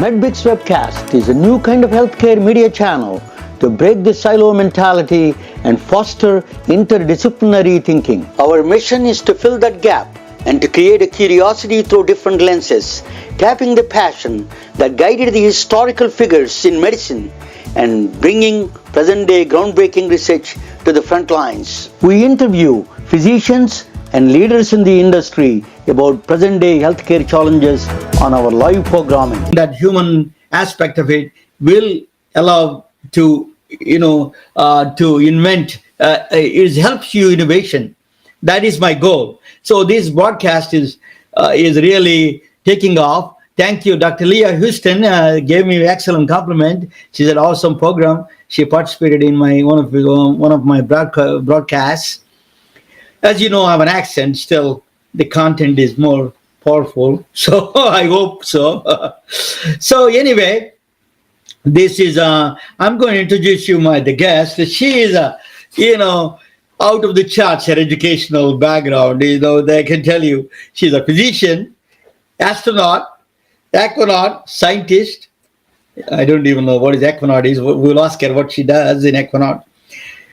HeadBix Webcast is a new kind of healthcare media channel to break the silo mentality and foster interdisciplinary thinking. Our mission is to fill that gap and to create a curiosity through different lenses, tapping the passion that guided the historical figures in medicine and bringing present-day groundbreaking research to the front lines. We interview physicians and leaders in the industry about present-day healthcare challenges on our live programming. That human aspect of it will allow to to invent. It helps you innovation. That is my goal. So this broadcast is really taking off. Thank you, Dr. Leah Houston gave me an excellent compliment. She's an awesome program. She participated in my one of my broadcasts. As you know, I have an accent. Still, the content is more powerful. So I hope so. So anyway, this is I'm going to introduce you the guest. She is out of the charts, her educational background. They can tell you she's a physician, astronaut, Aquanaut, scientist. I don't even know what Aquanaut is. We'll ask her what she does in Aquanaut.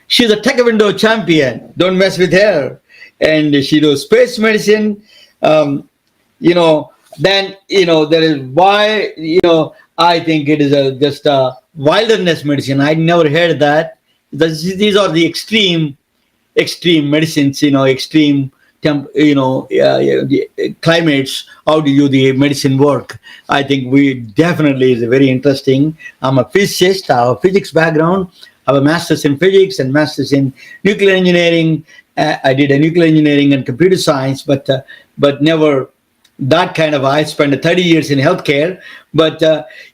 She's a taekwondo champion. Don't mess with her. And she does space medicine. Then there is why I think it is just a wilderness medicine. I never heard that. These are the extreme medicines. Extreme climates. How do the medicine work? I think we definitely is very interesting. I'm a physicist. I have a physics background. I have a master's in physics and master's in nuclear engineering. I did a nuclear engineering and computer science, but never that kind of. I spent 30 years in healthcare. But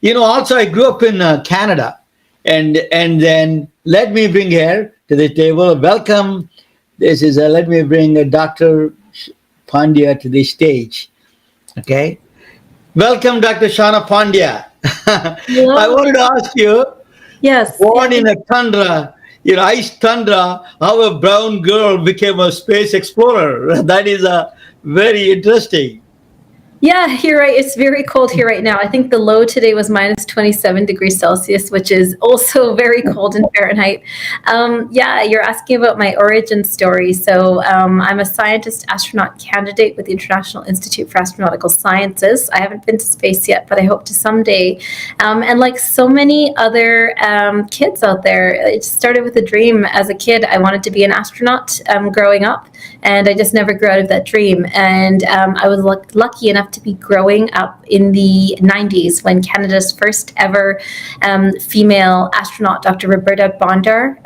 also I grew up in Canada, and then let me bring her to the table. Welcome. This is let me bring Dr. Pandya to the stage. Okay. Welcome, Dr. Shawna Pandya. I wanted to ask you. Yes. Born in a tundra, ice tundra, how a brown girl became a space explorer. That is very interesting. Yeah, you're right. It's very cold here right now. I think the low today was minus 27 degrees Celsius, which is also very cold in Fahrenheit. You're asking about my origin story. So I'm a scientist astronaut candidate with the International Institute for Astronautical Sciences. I haven't been to space yet, but I hope to someday. And like so many other kids out there, it started with a dream. As a kid, I wanted to be an astronaut growing up, and I just never grew out of that dream. And I was lucky enough to be growing up in the 90s when Canada's first ever female astronaut, Dr. Roberta Bondar,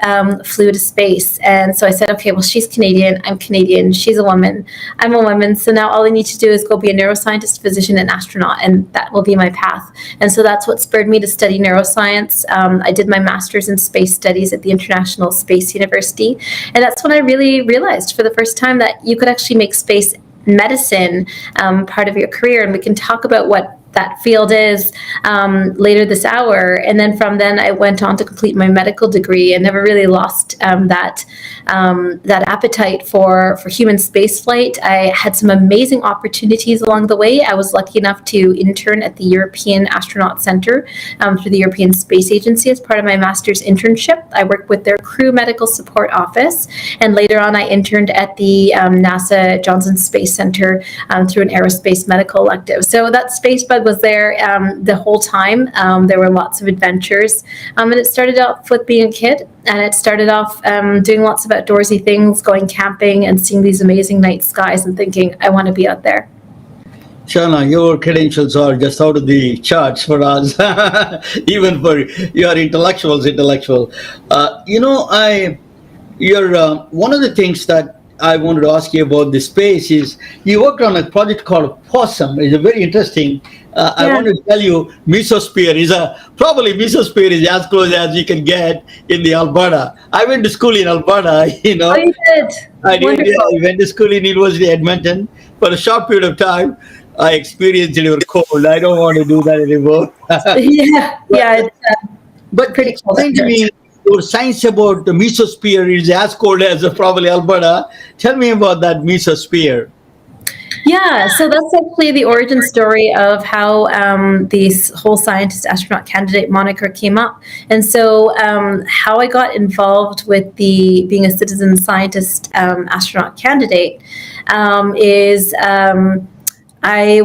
flew to space. And so I said, okay, well, she's Canadian, I'm Canadian, she's a woman, I'm a woman. So now all I need to do is go be a neuroscientist, physician, and astronaut, and that will be my path. And so that's what spurred me to study neuroscience. I did my master's in space studies at the International Space University. And that's when I really realized for the first time that you could actually make space medicine part of your career, and we can talk about what that field is later this hour. And then from then I went on to complete my medical degree and never really lost that appetite for human spaceflight. I had some amazing opportunities along the way. I was lucky enough to intern at the European Astronaut Center through the European Space Agency as part of my master's internship. I worked with their crew medical support office, and later on I interned at the NASA Johnson Space Center through an aerospace medical elective. So that space bug was there the whole time. There were lots of adventures, and it started off with being a kid, and it started off doing lots of outdoorsy things, going camping and seeing these amazing night skies and thinking, I want to be out there. Shawna, your credentials are just out of the charts for us, even for your intellectual. One of the things that I wanted to ask you about the space is you worked on a project called Possum. It's a very interesting. I want to tell you, mesosphere is mesosphere is as close as you can get in the Alberta. I went to school in Alberta. Oh, you did. I went to school in University of Edmonton for a short period of time. I experienced it was cold. I don't want to do that anymore. But pretty cold. Explain to me your science about the mesosphere is as cold as probably Alberta. Tell me about that mesosphere. Yeah, so that's actually the origin story of how this whole scientist astronaut candidate moniker came up. And so, how I got involved with the being a citizen scientist astronaut candidate is. I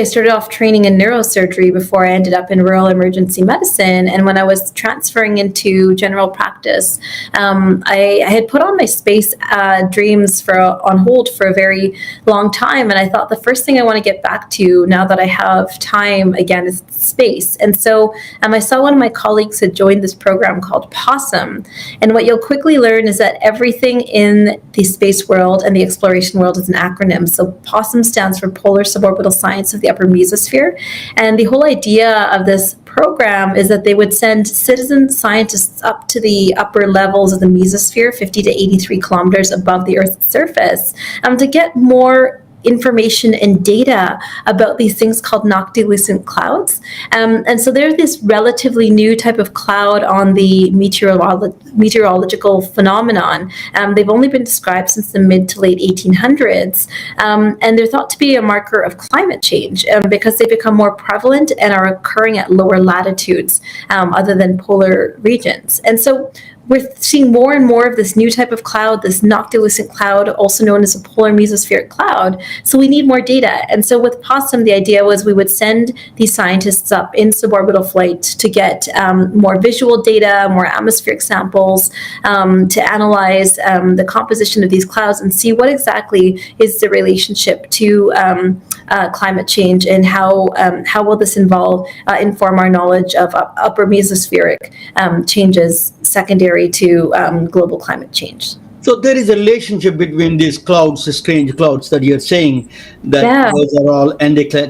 started off training in neurosurgery before I ended up in rural emergency medicine. And when I was transferring into general practice, I had put on my space dreams on hold for a very long time. And I thought the first thing I want to get back to now that I have time again is space. And so I saw one of my colleagues had joined this program called POSSUM. And what you'll quickly learn is that everything in the space world and the exploration world is an acronym. So POSSUM stands for Polar Suborbital Science of the Upper Mesosphere. And the whole idea of this program is that they would send citizen scientists up to the upper levels of the mesosphere, 50 to 83 kilometers above the Earth's surface, to get more information and data about these things called noctilucent clouds. And so they're this relatively new type of cloud on the meteorological phenomenon. They've only been described since the mid to late 1800s. And they're thought to be a marker of climate change because they become more prevalent and are occurring at lower latitudes other than polar regions. And so we're seeing more and more of this new type of cloud, this noctilucent cloud, also known as a polar mesospheric cloud. So we need more data. And so with POSSUM, the idea was we would send these scientists up in suborbital flight to get more visual data, more atmospheric samples, to analyze the composition of these clouds and see what exactly is the relationship to climate change and how will this inform our knowledge of upper mesospheric changes secondary to global climate change. So there is a relationship between these clouds, the strange clouds that you're saying, that those are all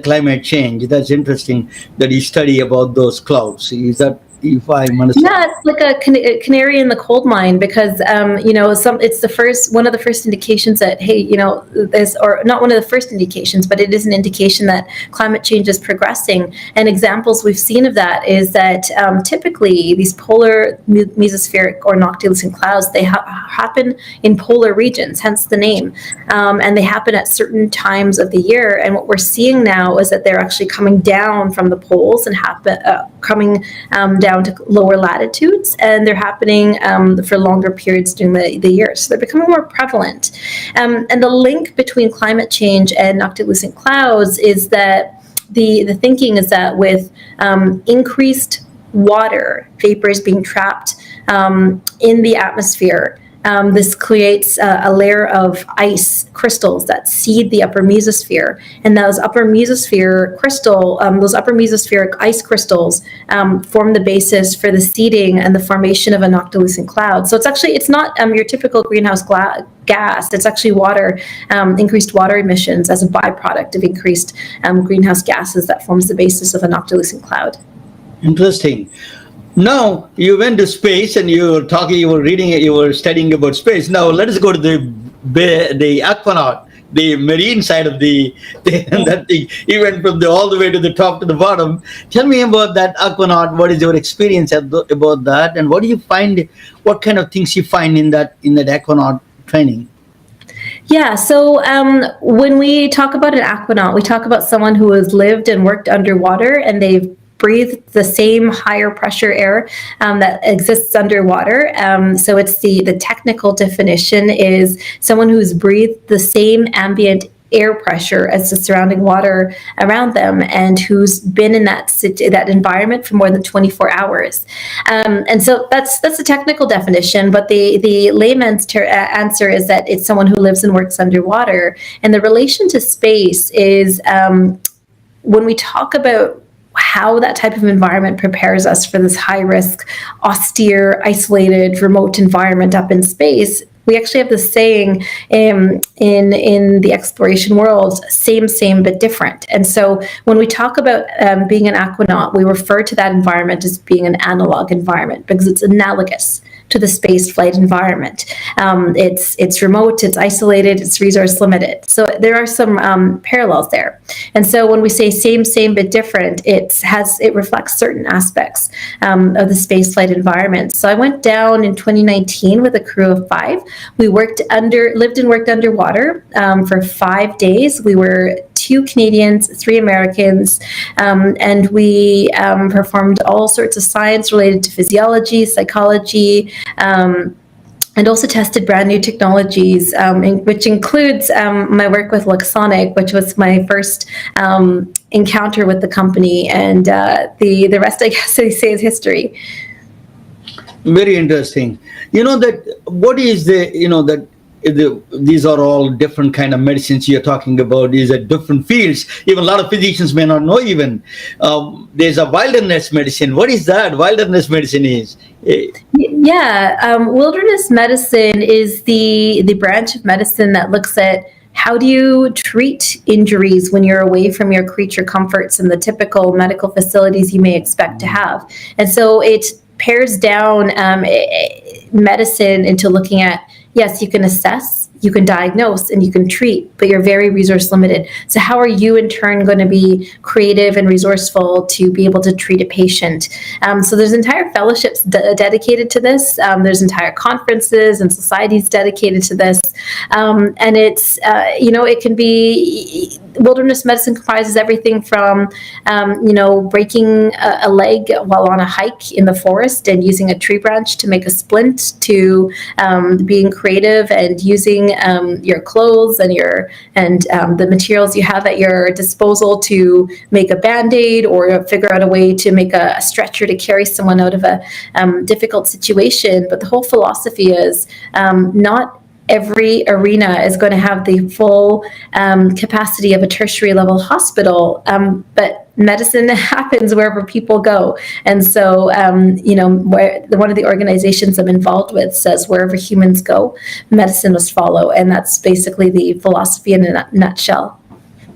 climate change. That's interesting that you study about those clouds. Is that, if I understand? Yeah, it's like a canary in the coal mine because it's one of the first indications that there's, or not one of the first indications, but it is an indication that climate change is progressing. And examples we've seen of that is that typically these polar mesospheric or noctilucent clouds, they happen in polar regions, hence the name, and they happen at certain times of the year. And what we're seeing now is that they're actually coming down from the poles and coming down to lower latitudes, and they're happening for longer periods during the year. So they're becoming more prevalent. And the link between climate change and noctilucent clouds is that the thinking is that with increased water vapors being trapped in the atmosphere, this creates a layer of ice crystals that seed the upper mesosphere, and those upper mesospheric ice crystals form the basis for the seeding and the formation of a noctilucent cloud. So it's not your typical greenhouse gas. It's actually water, increased water emissions as a byproduct of increased greenhouse gases that forms the basis of a noctilucent cloud. Interesting. Now you went to space and you were studying about space. Now let us go to the Aquanaut, the marine side of that thing. You went from all the way to the top to the bottom. Tell me about that Aquanaut. What is your experience about that, and what do you find? What kind of things you find in that Aquanaut training? Yeah, so when we talk about an aquanaut, we talk about someone who has lived and worked underwater, and they've breathe the same higher pressure air that exists underwater. So it's the technical definition is someone who's breathed the same ambient air pressure as the surrounding water around them and who's been in that environment for more than 24 hours. And so that's the technical definition, but the layman's answer is that it's someone who lives and works underwater. And the relation to space is when we talk about how that type of environment prepares us for this high risk, austere, isolated, remote environment up in space. We actually have this saying in the exploration world, same, but different. And so when we talk about being an aquanaut, we refer to that environment as being an analog environment because it's analogous to the space flight environment. It's remote, it's isolated, it's resource limited. So there are some parallels there. And so when we say same but different, it reflects certain aspects of the space flight environment. So I went down in 2019 with a crew of 5. We lived and worked underwater for 5 days. We were 2 Canadians, 3 Americans, and we performed all sorts of science related to physiology, psychology, and also tested brand new technologies, which includes my work with Luxonic, which was my first encounter with the company, and the rest, I guess, I say, is history. Very interesting. These are all different kind of medicines you're talking about. These are different fields. Even a lot of physicians may not know even. There's a wilderness medicine. What is that? Wilderness medicine is? Wilderness medicine is the branch of medicine that looks at how do you treat injuries when you're away from your creature comforts and the typical medical facilities you may expect to have. And so it pares down medicine into looking at, yes, you can assess, you can diagnose, and you can treat, but you're very resource limited. So how are you in turn going to be creative and resourceful to be able to treat a patient? So there's entire fellowships dedicated to this. There's entire conferences and societies dedicated to this. And it's, it can be, wilderness medicine comprises everything from, breaking a leg while on a hike in the forest and using a tree branch to make a splint, to being creative and using your clothes and the materials you have at your disposal to make a Band-Aid or figure out a way to make a stretcher to carry someone out of a difficult situation. But the whole philosophy is not every arena is going to have the full capacity of a tertiary level hospital, but medicine happens wherever people go. And so, one of the organizations I'm involved with says wherever humans go, medicine must follow. And that's basically the philosophy in a nutshell.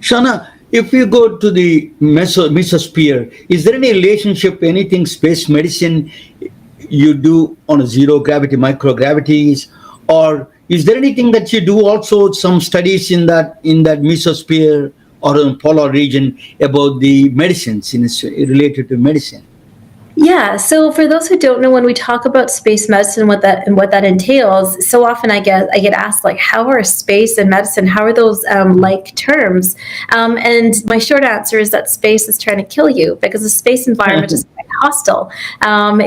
Shawna, if you go to the mesosphere, is there any relationship, anything space medicine you do on a zero gravity, microgravities, or is there anything that you do also some studies in that mesosphere or in polar region about the medicines related to medicine? Yeah. So for those who don't know, when we talk about space medicine, what that entails, so often I get asked, like, how are space and medicine? How are those like terms? And my short answer is that space is trying to kill you because the space environment is quite hostile. When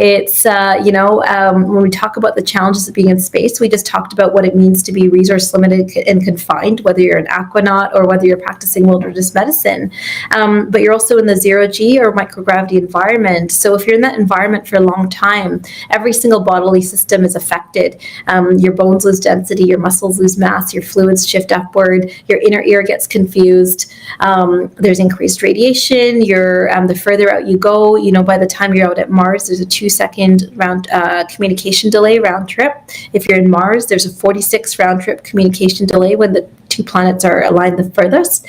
we talk about the challenges of being in space, we just talked about what it means to be resource limited and confined, whether you're an aquanaut or whether you're practicing wilderness medicine. But you're also in the zero G or microgravity environment. So if you're in that environment for a long time, every single bodily system is affected. Your bones lose density, your muscles lose mass, your fluids shift upward, your inner ear gets confused. There's increased radiation. The further out you go, by the time you're out at Mars, there's a 2-second communication delay round trip. If you're in Mars, there's a 46 round trip communication delay when the 2 planets are aligned the furthest.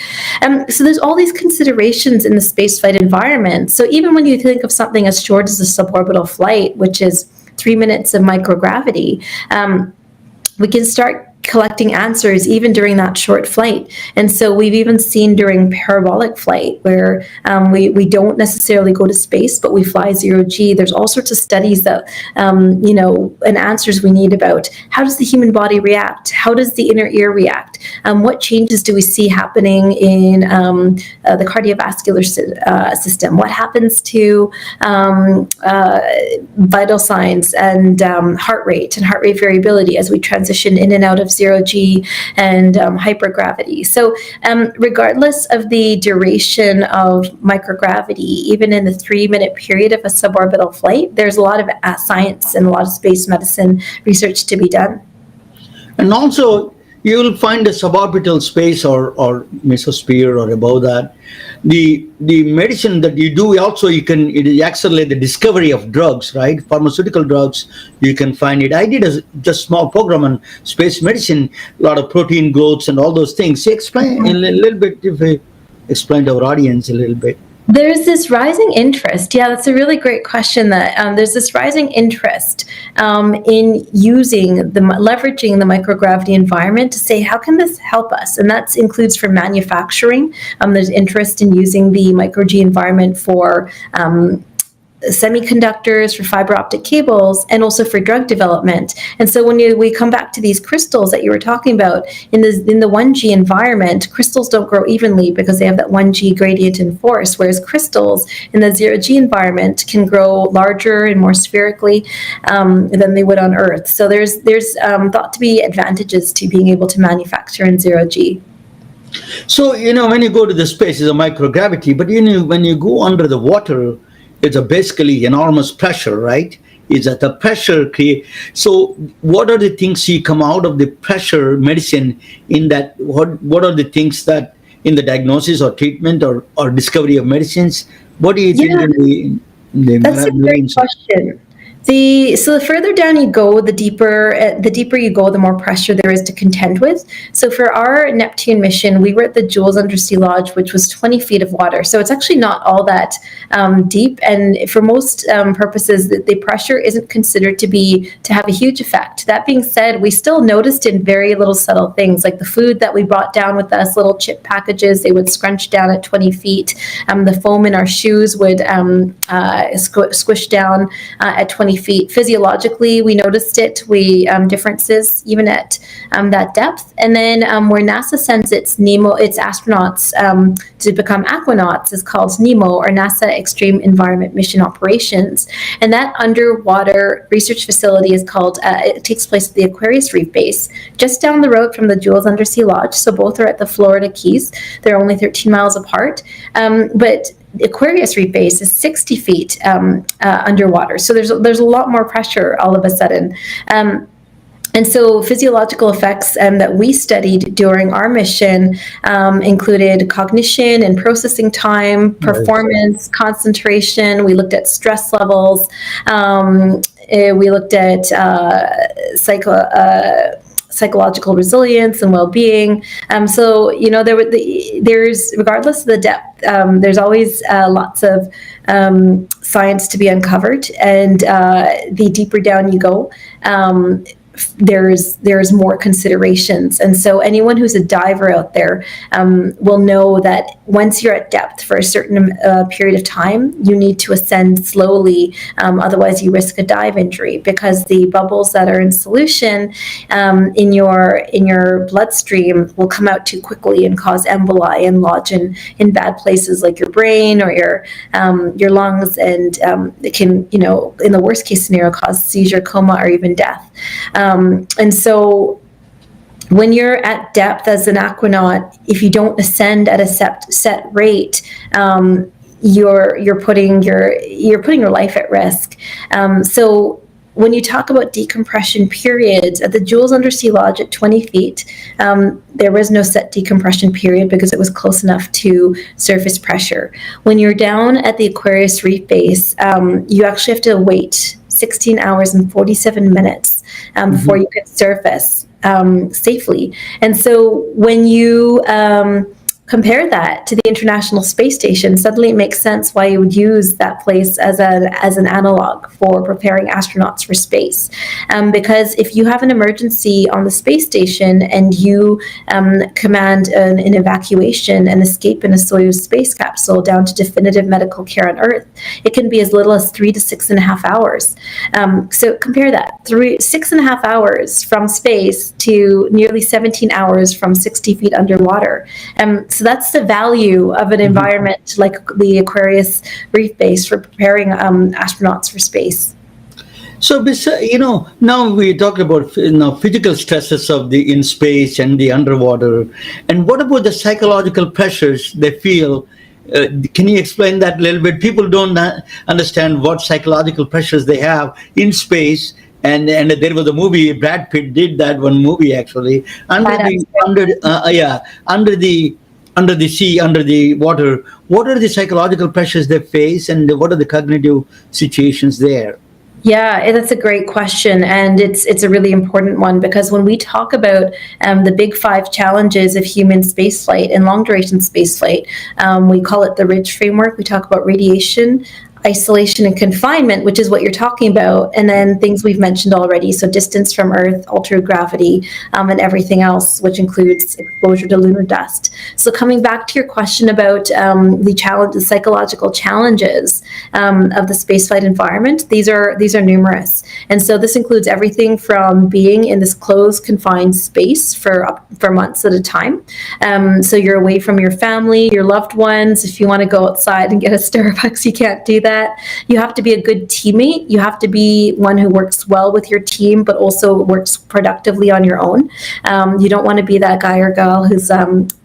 So there's all these considerations in the spaceflight environment. So even when you think of something as short as a suborbital flight, which is 3 minutes of microgravity, we can start collecting answers even during that short flight. And so we've even seen during parabolic flight where we don't necessarily go to space, but we fly zero G. There's all sorts of studies that, and answers we need about how does the human body react? How does the inner ear react? What changes do we see happening in the cardiovascular system? What happens to vital signs and heart rate variability as we transition in and out of zero G and hypergravity. So regardless of the duration of microgravity, even in the 3-minute period of a suborbital flight, there's a lot of science and a lot of space medicine research to be done. And also, you will find a suborbital space or mesosphere or above that. The medicine that you do also, it accelerate the discovery of drugs, right? Pharmaceutical drugs, you can find it. I did a just small program on space medicine, a lot of protein growths and all those things. Explain a little bit, if I explain to our audience a little bit. There's this rising interest. Yeah, that's a really great question. That there's this rising interest in leveraging the microgravity environment to say how can this help us, and that includes for manufacturing. There's interest in using the micro-G environment for semiconductors, for fiber optic cables, and also for drug development. And so when we come back to these crystals that you were talking about, in the 1G environment, crystals don't grow evenly because they have that 1G gradient in force, whereas crystals in the 0G environment can grow larger and more spherically than they would on Earth. So there's thought to be advantages to being able to manufacture in 0G. So, when you go to the space, it's a microgravity, but when you go under the water, it's a basically enormous pressure, right? Is that the pressure so what are the things you come out of the pressure medicine in that? What are the things that in the diagnosis or treatment or discovery of medicines? What do you think in That's a great question. So the further down you go, the deeper you go, the more pressure there is to contend with. So for our Neptune mission, we were at the Jules Undersea Lodge, which was 20 feet of water. So it's actually not all that deep. And for most purposes, the pressure isn't considered to have a huge effect. That being said, we still noticed in very little subtle things, like the food that we brought down with us, little chip packages, they would scrunch down at 20 feet. The foam in our shoes would squish down at 20 feet. Physiologically, we noticed differences even at that depth. And then where NASA sends its astronauts to become aquanauts is called NEMO, or NASA Extreme Environment Mission Operations. And that underwater research facility is called, it takes place at the Aquarius Reef Base, just down the road from the Jules Undersea Lodge. So both are at the Florida Keys. They're only 13 miles apart. But Aquarius Reef Base is 60 feet underwater. So there's a lot more pressure all of a sudden. And so physiological effects that we studied during our mission included cognition and processing time, performance, concentration. We looked at stress levels. We looked at psychological resilience and well-being. So there's regardless of the depth, there's always lots of science to be uncovered, and the deeper down you go, there's more considerations. And so anyone who's a diver out there will know that once you're at depth for a certain period of time, you need to ascend slowly. Otherwise you risk a dive injury, because the bubbles that are in solution in your bloodstream will come out too quickly and cause emboli and lodge in bad places like your brain or your lungs, and it can, in the worst case scenario, cause seizure, coma, or even death. And so when you're at depth as an aquanaut, if you don't ascend at a set rate, you're putting your life at risk. So when you talk about decompression periods, at the Jules Undersea Lodge at 20 feet, there was no set decompression period because it was close enough to surface pressure. When you're down at the Aquarius Reef Base, you actually have to wait 16 hours and 47 minutes before you can surface safely. And so when you compare that to the International Space Station, suddenly it makes sense why you would use that place as an analog for preparing astronauts for space. Because if you have an emergency on the space station and you command an evacuation and escape in a Soyuz space capsule down to definitive medical care on Earth, it can be as little as 3 to 6.5 hours. So compare that, 6.5 hours from space to nearly 17 hours from 60 feet underwater. So that's the value of an environment like the Aquarius Reef Base for preparing astronauts for space. So, now we talked about physical stresses of in space and the underwater, and what about the psychological pressures they feel? Can you explain that a little bit? People don't understand what psychological pressures they have in space. And there was a movie, Brad Pitt did that one movie actually, under the sea, under the water. What are the psychological pressures they face, and what are the cognitive situations there? Yeah, that's a great question, and it's a really important one because when we talk about the big five challenges of human spaceflight and long duration spaceflight, we call it the RIDGE framework. We talk about radiation, isolation, and confinement, which is what you're talking about, and then things we've mentioned already. So distance from Earth, altered gravity, and everything else, which includes exposure to lunar dust. So coming back to your question about the psychological challenges of the spaceflight environment, these are numerous, and so this includes everything from being in this closed, confined space for months at a time. So you're away from your family, your loved ones. If you want to go outside and get a Starbucks, you can't do that. You have to be a good teammate. You have to be one who works well with your team, but also works productively on your own. You don't want to be that guy or girl who's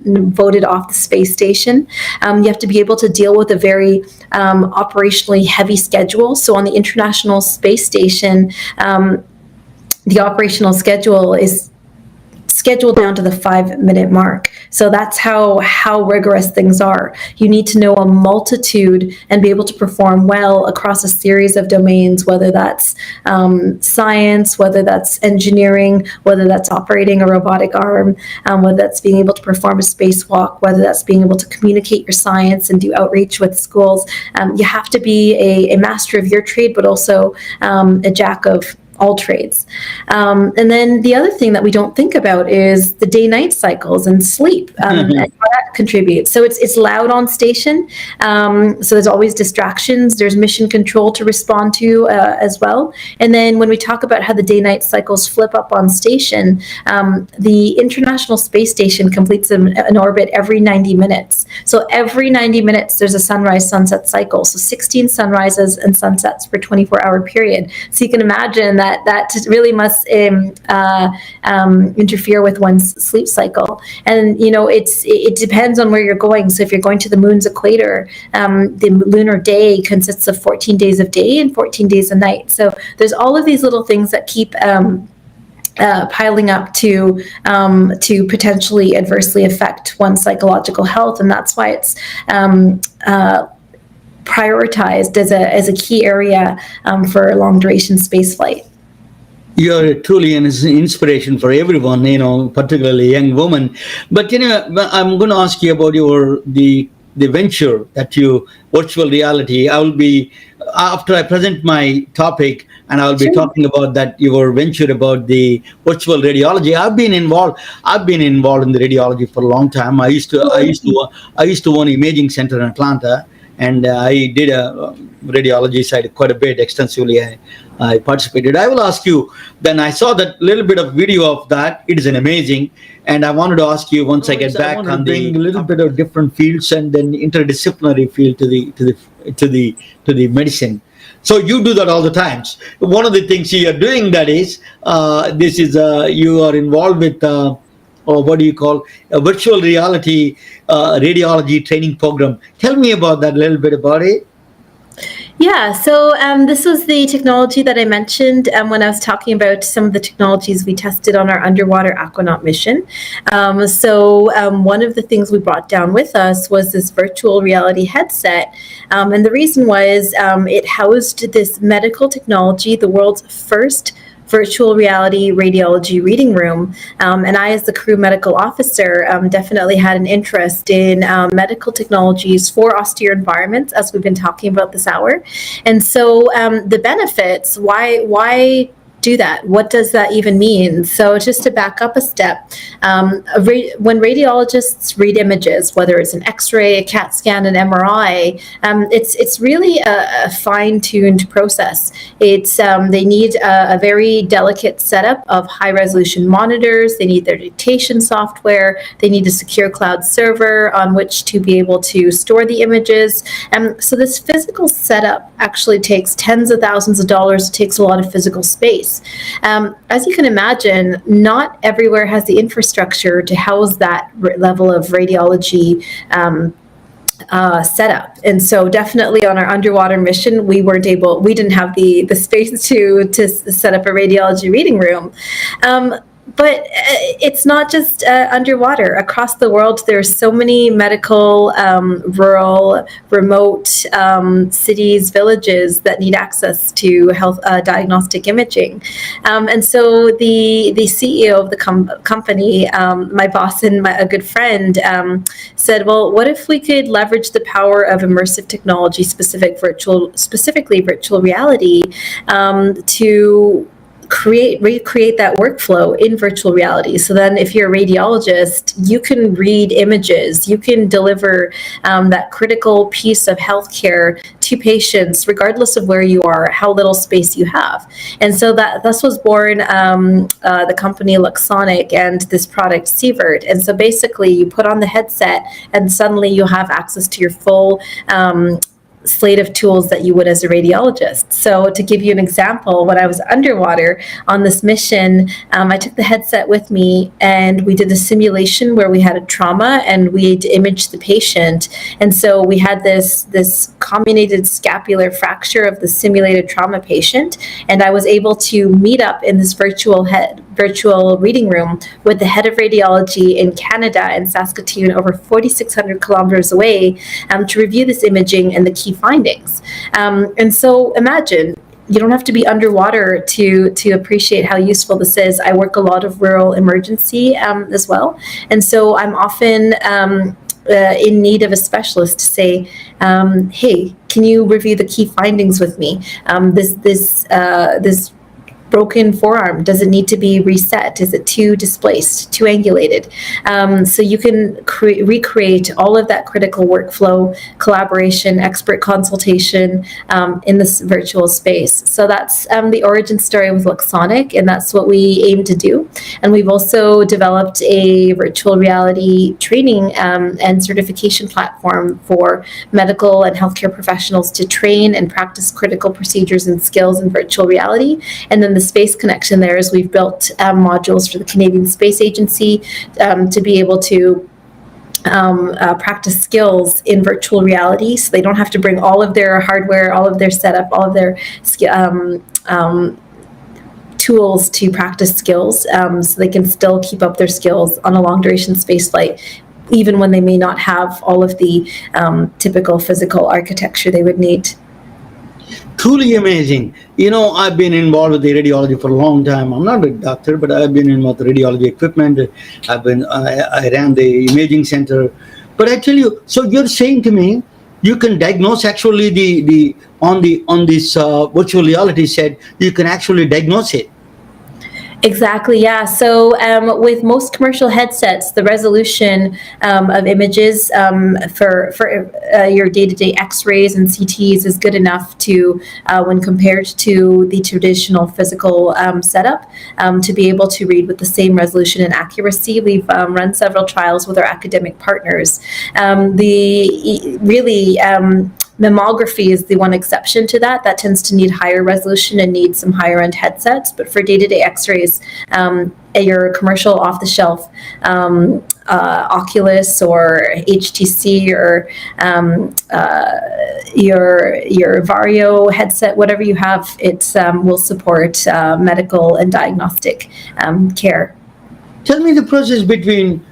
voted off the space station. You have to be able to deal with a very operationally heavy schedule. So on the International Space Station, the operational schedule is scheduled down to the 5-minute mark. So that's how rigorous things are. You need to know a multitude and be able to perform well across a series of domains, whether that's science, whether that's engineering, whether that's operating a robotic arm, whether that's being able to perform a spacewalk, whether that's being able to communicate your science and do outreach with schools. You have to be a master of your trade, but also a jack of all trades. And then the other thing that we don't think about is the day-night cycles and sleep, and how that contributes. So it's loud on station. So there's always distractions. There's mission control to respond to as well. And then when we talk about how the day-night cycles flip up on station, the International Space Station completes an orbit every 90 minutes. So every 90 minutes, there's a sunrise-sunset cycle. So 16 sunrises and sunsets per 24-hour period. So you can imagine that really must interfere with one's sleep cycle. And it depends on where you're going. So if you're going to the moon's equator, the lunar day consists of 14 days of day and 14 days of night. So there's all of these little things that keep piling up to potentially adversely affect one's psychological health, and that's why it's prioritized as a key area for long duration space flight. You're truly an inspiration for everyone, particularly young women. But I'm going to ask you about the venture that virtual reality. I will be, after I present my topic, and I'll be talking about that your venture about the virtual radiology. I've been involved in the radiology for a long time. I used to own an imaging center in Atlanta, and I did a radiology side quite a bit extensively. I participated. I will ask you, then I saw that little bit of video of that. It is an amazing. And I wanted to ask you once I get back on the little bit of different fields and then interdisciplinary field to the medicine. So you do that all the times. One of the things you are doing that is, you are involved with, or what do you call, a virtual reality radiology training program. Tell me about that, a little bit about it. Yeah, so this was the technology that I mentioned when I was talking about some of the technologies we tested on our underwater Aquanaut mission. One of the things we brought down with us was this virtual reality headset. And the reason was it housed this medical technology, the world's first virtual reality radiology reading room. And I, as the crew medical officer, definitely had an interest in medical technologies for austere environments, as we've been talking about this hour. And so the benefits, why do that? What does that even mean? So just to back up a step, when radiologists read images, whether it's an X-ray, a CAT scan, an MRI, it's really a fine-tuned process. They need a very delicate setup of high-resolution monitors. They need their dictation software. They need a secure cloud server on which to be able to store the images. So this physical setup actually takes tens of thousands of dollars. It takes a lot of physical space. As you can imagine, not everywhere has the infrastructure to house that level of radiology setup. And so definitely on our underwater mission, we didn't have the space to set up a radiology reading room. But it's not just underwater. Across the world, there's so many medical, rural, remote cities, villages that need access to health diagnostic imaging. And so the CEO of the company, my boss and a good friend, said, "Well, what if we could leverage the power of immersive technology, specifically virtual reality, to recreate that workflow in virtual reality. So then if you're a radiologist, you can read images, you can deliver that critical piece of healthcare to patients, regardless of where you are, how little space you have." And so that thus was born the company Luxonic and this product Sievert. And so basically you put on the headset and suddenly you have access to your full slate of tools that you would as a radiologist. So to give you an example, when I was underwater on this mission, I took the headset with me and we did a simulation where we had a trauma and we'd imaged the patient. And so we had this comminuted scapular fracture of the simulated trauma patient. And I was able to meet up in this virtual reading room with the head of radiology in Canada, in Saskatoon, over 4,600 kilometers away, to review this imaging and the key findings. And so imagine, you don't have to be underwater to appreciate how useful this is. I work a lot of rural emergency as well. And so I'm often in need of a specialist to say, hey, can you review the key findings with me? This broken forearm, does it need to be reset? Is it too displaced, too angulated? So you can recreate all of that critical workflow, collaboration, expert consultation in this virtual space. So that's the origin story with Luxonic, and that's what we aim to do. And we've also developed a virtual reality training and certification platform for medical and healthcare professionals to train and practice critical procedures and skills in virtual reality. And then the space connection there is we've built modules for the Canadian Space Agency to be able to practice skills in virtual reality, so they don't have to bring all of their hardware, all of their setup, all of their tools to practice skills, so they can still keep up their skills on a long duration space flight, even when they may not have all of the typical physical architecture they would need. Truly amazing. I've been involved with the radiology for a long time. I'm not a doctor, but I've been in with radiology equipment. I ran the imaging center. But I tell you, so you're saying to me, you can diagnose actually on this virtual reality set, you can actually diagnose it. Exactly, yeah. So with most commercial headsets, the resolution of images for your day-to-day X-rays and CTs is good enough to, when compared to the traditional physical setup, to be able to read with the same resolution and accuracy. We've run several trials with our academic partners. Mammography is the one exception to that. That tends to need higher resolution and need some higher end headsets. But for day-to-day X-rays, your commercial off-the-shelf Oculus or HTC or your Vario headset, whatever you have, it will support medical and diagnostic care. Tell me the process between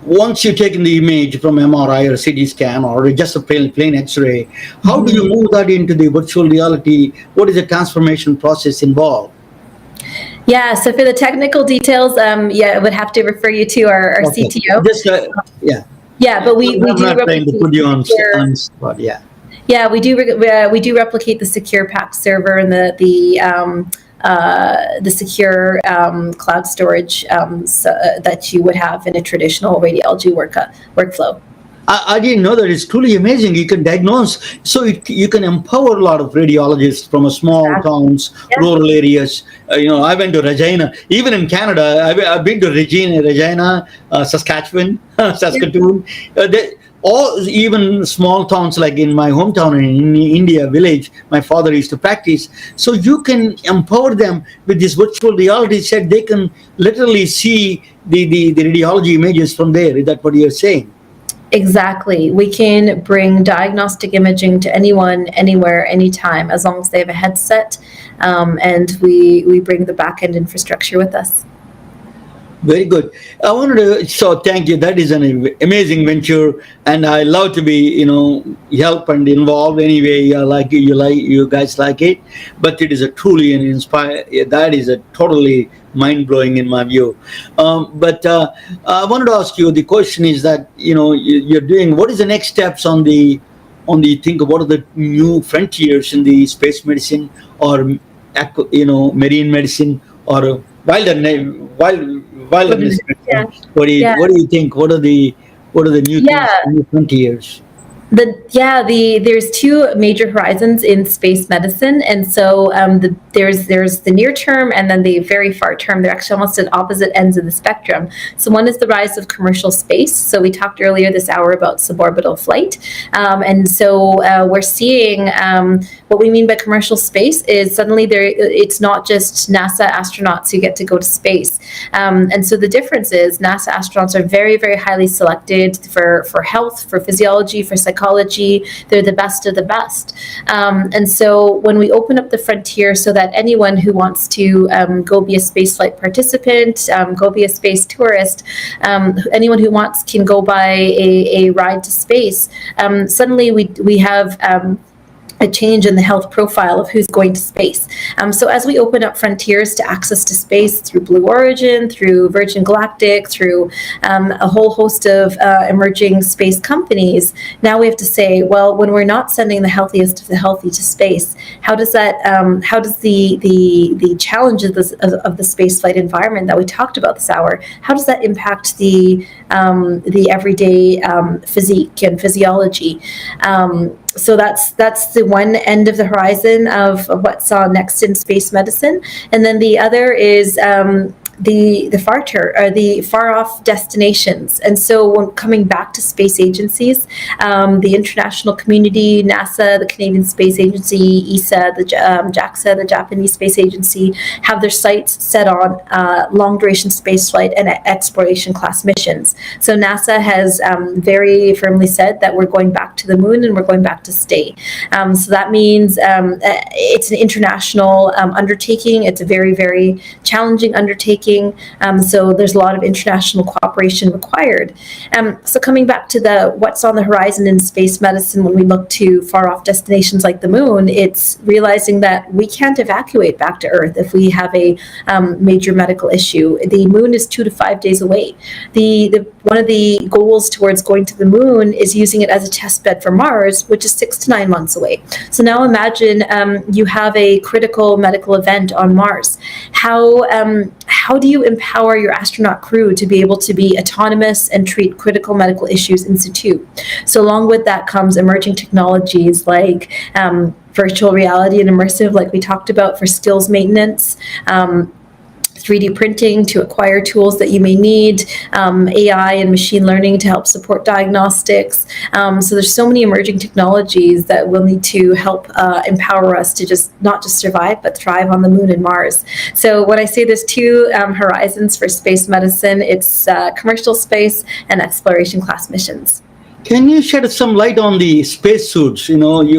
once you've taken the image from MRI or CT scan or just a plain X-ray, how do you move that into the virtual reality? What is the transformation process involved? Yeah, so for the technical details, I would have to refer you to our CTO. Yeah, but we do replicate the spot. Yeah, we do replicate the secure PAC server and the secure cloud storage that you would have in a traditional radiology workflow. I didn't know that. It's truly amazing. You can diagnose, so you can empower a lot of radiologists from small towns, rural areas. I went to Regina, even in Canada. I've been to Regina, Saskatchewan, Saskatoon. Even small towns like in my hometown in India village, my father used to practice. So you can empower them with this virtual reality set. They can literally see the radiology images from there. Is that what you're saying? Exactly. We can bring diagnostic imaging to anyone, anywhere, anytime, as long as they have a headset, and we bring the back-end infrastructure with us. Very good. I wanted to, so thank you. That is an amazing venture, and I love to be, help and involved anyway. You guys like it, but it is a truly an inspire. That is a totally mind blowing in my view. But I wanted to ask you. The question is that you're doing. What is the next steps on the think? What are the new frontiers in the space medicine or marine medicine or wilderness Yeah. medicine? Yeah. What do you think? What are the new things, Yeah. new frontiers? There's two major horizons in space medicine, and so there's the near term and then the very far term. They're actually almost at opposite ends of the spectrum. So one is the rise of commercial space. So we talked earlier this hour about suborbital flight, and so we're seeing what we mean by commercial space is suddenly it's not just NASA astronauts who get to go to space, and so the difference is NASA astronauts are very, very highly selected for health, for physiology, for psychology. They're the best of the best. And so when we open up the frontier so that anyone who wants to go be a spaceflight participant, go be a space tourist, anyone who wants can go by a ride to space, suddenly we have a change in the health profile of who's going to space. So as we open up frontiers to access to space through Blue Origin, through Virgin Galactic, through a whole host of emerging space companies, now we have to say, well, when we're not sending the healthiest of the healthy to space, how does that? How does the challenges of the spaceflight environment that we talked about this hour? How does that impact the everyday physique and physiology? So that's the one end of the horizon of what's next in space medicine, and then the other is the far off destinations. And so when coming back to space agencies, the international community, NASA, the Canadian Space Agency, ESA, the JAXA, the Japanese Space Agency, have their sights set on long duration spaceflight and exploration class missions. So NASA has very firmly said that we're going back to the moon and we're going back to stay. So that means it's an international undertaking. It's a very, very challenging undertaking. So there's a lot of international cooperation required. So coming back to what's on the horizon in space medicine when we look to far off destinations like the moon, it's realizing that we can't evacuate back to Earth if we have a major medical issue. The moon is 2 to 5 days away. One of the goals towards going to the moon is using it as a test bed for Mars, which is 6 to 9 months away. So now imagine you have a critical medical event on Mars. How do you empower your astronaut crew to be able to be autonomous and treat critical medical issues in situ? So along with that comes emerging technologies like virtual reality and immersive, like we talked about, for skills maintenance, 3D printing to acquire tools that you may need, AI and machine learning to help support diagnostics. So there's so many emerging technologies that will need to help empower us to not just survive, but thrive on the moon and Mars. So when I say there's two horizons for space medicine, it's commercial space and exploration class missions. Can you shed some light on the spacesuits? What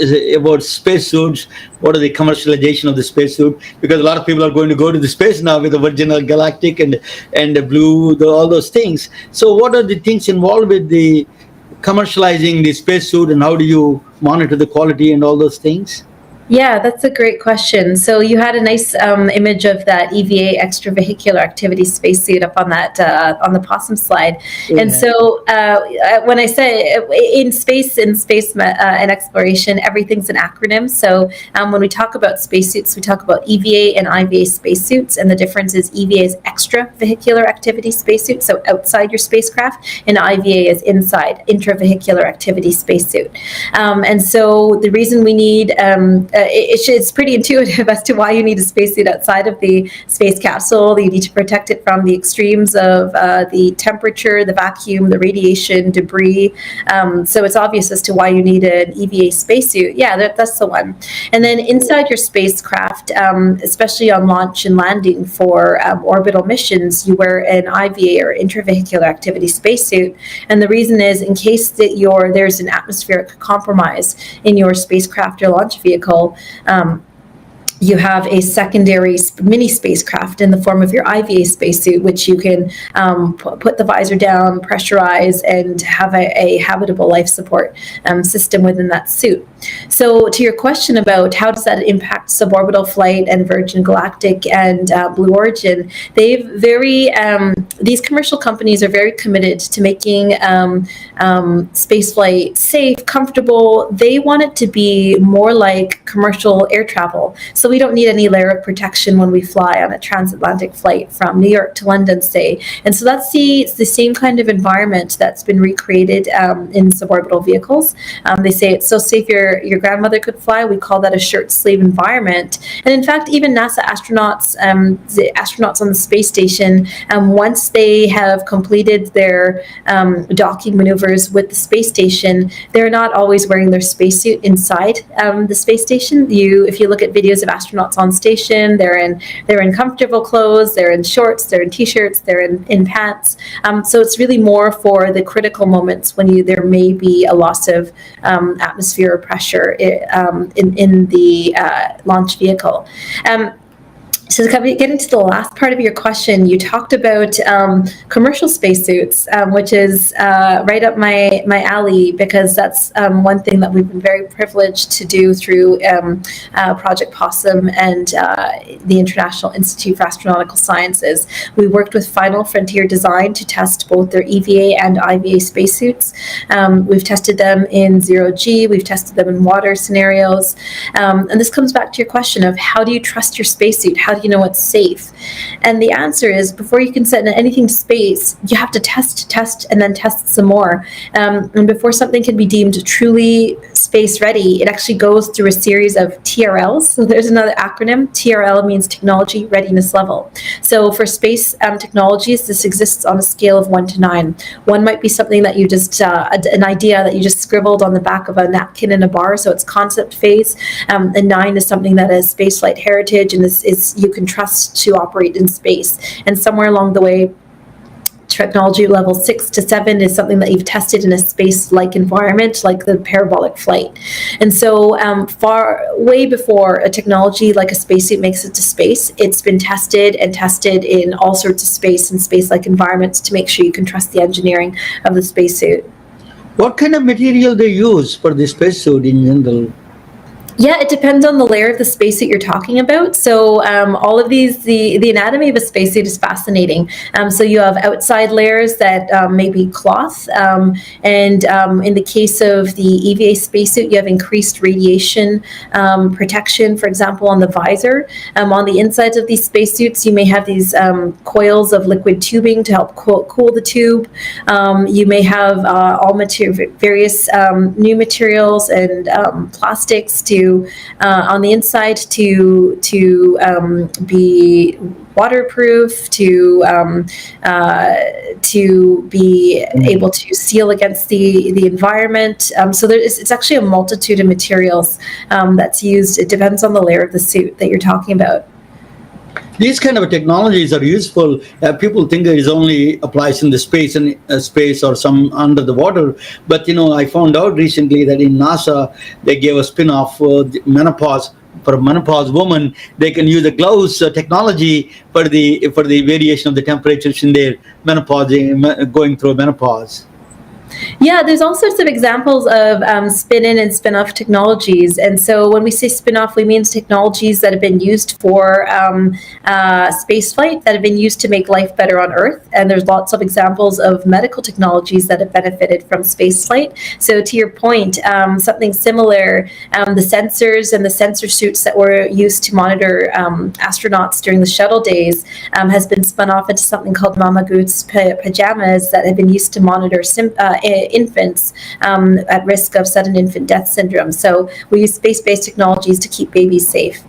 is it about spacesuits? What are the commercialization of the spacesuit? Because a lot of people are going to go to the space now with the Virgin Galactic and the Blue, all those things. So, what are the things involved with the commercializing the spacesuit, and how do you monitor the quality and all those things? Yeah, that's a great question. So you had a nice image of that EVA extravehicular activity spacesuit up on that on the possum slide. Yeah. And so when I say in space and exploration, everything's an acronym. So when we talk about spacesuits, we talk about EVA and IVA spacesuits, and the difference is EVA is extravehicular activity spacesuit, so outside your spacecraft, and IVA is inside, intravehicular activity spacesuit. And so the reason we need it's pretty intuitive as to why you need a spacesuit outside of the space capsule. You need to protect it from the extremes of the temperature, the vacuum, the radiation, debris. So it's obvious as to why you need an EVA spacesuit. Yeah, that's the one. And then inside your spacecraft, especially on launch and landing for orbital missions, you wear an IVA or intravehicular activity spacesuit. And the reason is in case that there's an atmospheric compromise in your spacecraft or launch vehicle, you have a secondary mini spacecraft in the form of your IVA spacesuit, which you can put the visor down, pressurize, and have a habitable life support system within that suit. So to your question about how does that impact suborbital flight and Virgin Galactic and Blue Origin, these commercial companies are very committed to making spaceflight safe, comfortable. They want it to be more like commercial air travel. So we don't need any layer of protection when we fly on a transatlantic flight from New York to London, say. And so that's the same kind of environment that's been recreated in suborbital vehicles. They say it's so safe your grandmother could fly. We call that a shirt sleeve environment. And in fact, even NASA astronauts, the astronauts on the space station, once they have completed their docking maneuvers with the space station, they're not always wearing their spacesuit inside the space station. If you look at videos of astronauts on station, they're in comfortable clothes, they're in shorts, they're in t-shirts, they're in pants. So it's really more for the critical moments when there may be a loss of atmosphere or pressure in the launch vehicle. So to get into the last part of your question, you talked about commercial spacesuits, which is right up my alley, because that's one thing that we've been very privileged to do through Project Possum and the International Institute for Astronautical Sciences. We worked with Final Frontier Design to test both their EVA and IVA spacesuits. We've tested them in zero-G, we've tested them in water scenarios. And this comes back to your question of how do you trust your spacesuit? How do you know it's safe? And the answer is, before you can send anything to space, you have to test, and then test some more. And before something can be deemed truly space ready, it actually goes through a series of TRLs. So there's another acronym. TRL means Technology Readiness Level. So for space technologies, this exists on a scale of 1 to 9. 1 might be something that you just, an idea that you just scribbled on the back of a napkin in a bar, so it's concept phase. And 9 is something that has spaceflight heritage and is you can trust to operate in space. And somewhere along the way, technology level 6 to 7 is something that you've tested in a space-like environment, like the parabolic flight. And so way before a technology like a spacesuit makes it to space, it's been tested in all sorts of space and space-like environments to make sure you can trust the engineering of the spacesuit. What kind of material they use for the spacesuit in general? Yeah, it depends on the layer of the spacesuit you're talking about. So all of these, the anatomy of a spacesuit is fascinating. So you have outside layers that may be cloth. And in the case of the EVA spacesuit, you have increased radiation protection, for example, on the visor. On the insides of these spacesuits, you may have these coils of liquid tubing to help cool the tube. You may have various new materials and plastics on the inside to be waterproof, to be able to seal against the environment. So it's actually a multitude of materials that's used. It depends on the layer of the suit that you're talking about. These kind of technologies are useful. People think it only applies in the space or some under the water. But I found out recently that in NASA they gave a spin-off for menopause. For a menopause woman, they can use the gloves technology for the variation of the temperatures in their menopause, going through menopause. Yeah, there's all sorts of examples of spin-in and spin-off technologies. And so when we say spin-off, we mean technologies that have been used for spaceflight, that have been used to make life better on Earth. And there's lots of examples of medical technologies that have benefited from spaceflight. So to your point, something similar, the sensors and the sensor suits that were used to monitor astronauts during the shuttle days has been spun off into something called Mama Goose pajamas that have been used to monitor infants at risk of sudden infant death syndrome. So we use space-based technologies to keep babies safe.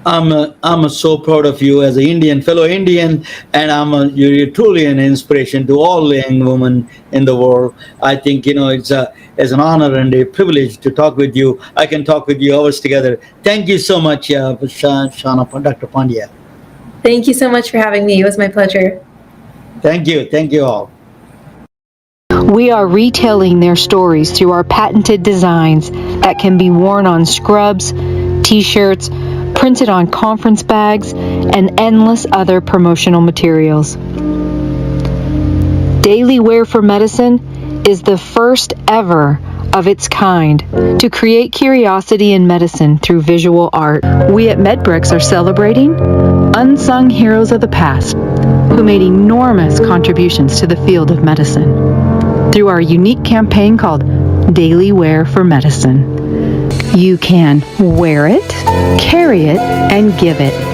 I'm so proud of you as an fellow Indian, and you're truly an inspiration to all young women in the world. I think it's as an honor and a privilege to talk with you. I can talk with you hours together. Thank you so much, Shawna, Dr. Pandya. Thank you so much for having me. It was my pleasure. Thank you all. We are retelling their stories through our patented designs that can be worn on scrubs, t-shirts, printed on conference bags, and endless other promotional materials. Daily Wear for Medicine is the first ever of its kind to create curiosity in medicine through visual art. We at MedBricks are celebrating unsung heroes of the past who made enormous contributions to the field of medicine through our unique campaign called Daily Wear for Medicine. You can wear it, carry it, and give it.